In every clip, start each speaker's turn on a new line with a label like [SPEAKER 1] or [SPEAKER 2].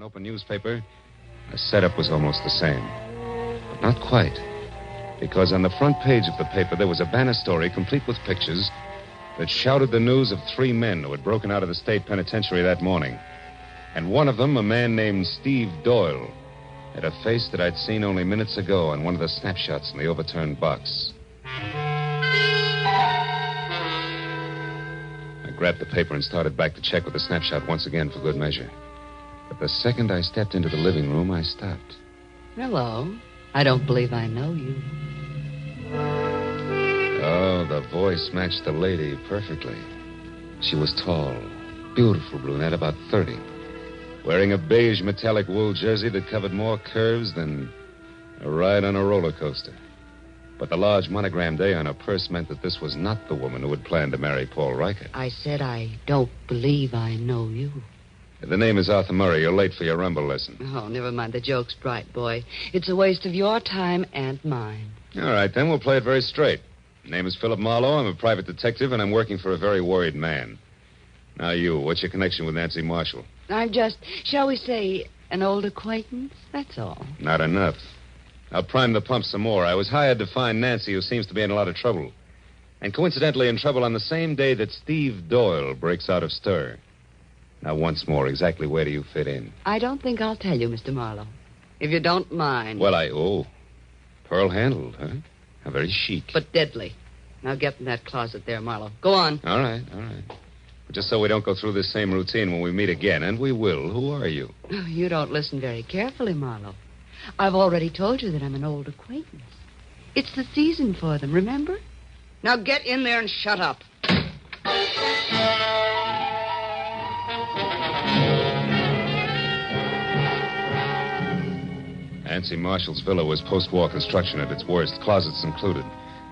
[SPEAKER 1] an open newspaper, the setup was almost the same. But not quite. Because on the front page of the paper, there was a banner story complete with pictures that shouted the news of 3 men who had broken out of the state penitentiary that morning. And one of them, a man named Steve Doyle, had a face that I'd seen only minutes ago on one of the snapshots in the overturned box. I grabbed the paper and started back to check with the snapshot once again for good measure. But the second I stepped into the living room, I stopped.
[SPEAKER 2] Hello. I don't believe I know you.
[SPEAKER 1] Oh, the voice matched the lady perfectly. She was tall, beautiful brunette, about 30. Wearing a beige metallic wool jersey that covered more curves than a ride on a roller coaster. But the large monogrammed A on her purse meant that this was not the woman who had planned to marry Paul Riker.
[SPEAKER 2] I said I don't believe I know you.
[SPEAKER 1] The name is Arthur Murray. You're late for your rumble lesson.
[SPEAKER 2] Oh, never mind the jokes, bright boy. It's a waste of your time and mine.
[SPEAKER 1] All right, then we'll play it very straight. My name is Philip Marlowe. I'm a private detective, and I'm working for a very worried man. Now what's your connection with Nancy Marshall?
[SPEAKER 2] I'm just, shall we say, an old acquaintance? That's all.
[SPEAKER 1] Not enough. I'll prime the pump some more. I was hired to find Nancy, who seems to be in a lot of trouble. And coincidentally in trouble on the same day that Steve Doyle breaks out of stir. Now, once more, exactly where do you fit in?
[SPEAKER 2] I don't think I'll tell you, Mr. Marlowe. If you don't mind.
[SPEAKER 1] Well, pearl-handled, huh? How very chic.
[SPEAKER 2] But deadly. Now get in that closet there, Marlowe. Go on.
[SPEAKER 1] All right. But just so we don't go through this same routine when we meet again, and we will, who are you?
[SPEAKER 2] Oh, you don't listen very carefully, Marlowe. I've already told you that I'm an old acquaintance. It's the season for them, remember? Now get in there and shut up.
[SPEAKER 1] Nancy Marshall's villa was post-war construction at its worst, closets included.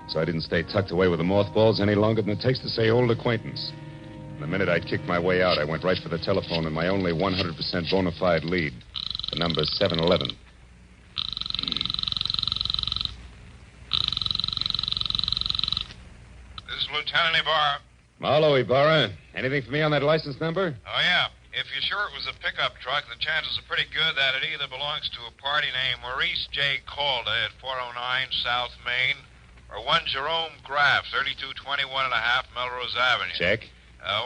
[SPEAKER 1] So I didn't stay tucked away with the mothballs any longer than it takes to say old acquaintance. The minute I'd kicked my way out, I went right for the telephone in my only 100% bona fide lead. The number's 711.
[SPEAKER 3] This is Lieutenant Ibarra.
[SPEAKER 1] Marlowe, Ibarra. Anything for me on that license number?
[SPEAKER 3] Oh, yeah. If you're sure it was a pickup truck, the chances are pretty good that it either belongs to a party named Maurice J. Calder at 409 South Main or one Jerome Graff, 3221 and a half Melrose Avenue.
[SPEAKER 1] Check.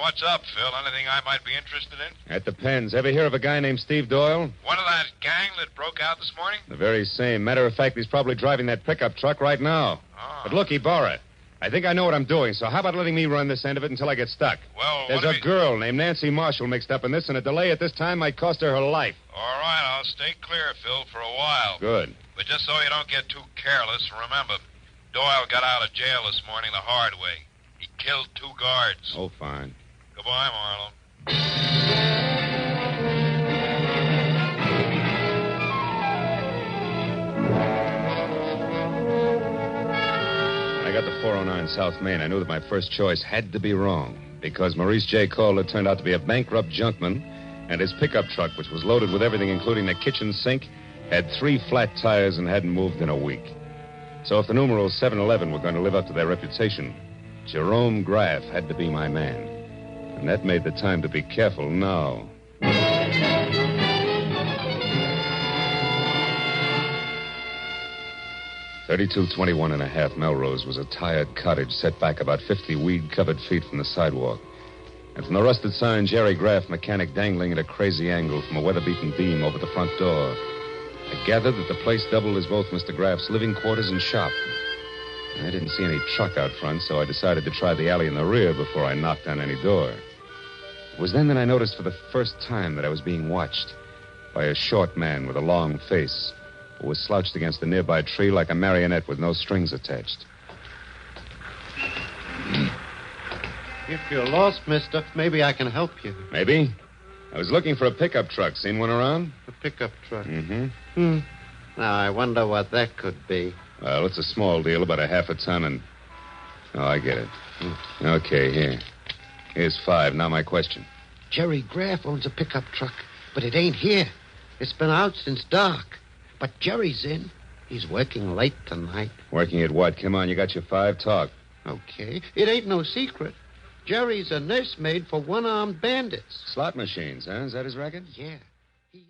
[SPEAKER 3] What's up, Phil? Anything I might be interested in?
[SPEAKER 1] That depends. Ever hear of a guy named Steve Doyle?
[SPEAKER 3] One of that gang that broke out this morning?
[SPEAKER 1] The very same. Matter of fact, he's probably driving that pickup truck right now.
[SPEAKER 3] Oh.
[SPEAKER 1] But look, Ibarra, I think I know what I'm doing, so how about letting me run this end of it until I get stuck?
[SPEAKER 3] Well,
[SPEAKER 1] There's a girl named Nancy Marshall mixed up in this, and a delay at this time might cost her life.
[SPEAKER 3] All right, I'll stay clear, Phil, for a while.
[SPEAKER 1] Good.
[SPEAKER 3] But just so you don't get too careless, remember, Doyle got out of jail this morning the hard way. He killed 2 guards.
[SPEAKER 1] Oh, fine.
[SPEAKER 3] Goodbye, Marlowe.
[SPEAKER 1] When I got to 409 South Main, I knew that my first choice had to be wrong, because Maurice J. Calder turned out to be a bankrupt junkman, and his pickup truck, which was loaded with everything, including the kitchen sink, had 3 flat tires and hadn't moved in a week. So if the numerals 711 were going to live up to their reputation, Jerome Graff had to be my man. And that made the time to be careful now. 3221 and a half Melrose was a tired cottage set back about 50 weed-covered feet from the sidewalk. And from the rusted sign, Jerry Graff, mechanic, dangling at a crazy angle from a weather-beaten beam over the front door. I gathered that the place doubled as both Mr. Graff's living quarters and shop. I didn't see any truck out front, so I decided to try the alley in the rear before I knocked on any door. It was then that I noticed for the first time that I was being watched by a short man with a long face who was slouched against a nearby tree like a marionette with no strings attached.
[SPEAKER 4] If you're lost, mister, maybe I can help you.
[SPEAKER 1] Maybe? I was looking for a pickup truck. Seen one around?
[SPEAKER 4] A pickup truck?
[SPEAKER 1] Mm-hmm.
[SPEAKER 4] Now, I wonder what that could be.
[SPEAKER 1] Well, it's a small deal, about a half a ton, and... Oh, I get it. Okay, here. Here's 5. Now my question.
[SPEAKER 4] Jerry Graff owns a pickup truck, but it ain't here. It's been out since dark. But Jerry's in. He's working late tonight.
[SPEAKER 1] Working at what? Come on, you got your 5. Talk.
[SPEAKER 4] Okay. It ain't no secret. Jerry's a nursemaid for one-armed bandits.
[SPEAKER 1] Slot machines, huh? Is that his racket?
[SPEAKER 4] Yeah. He used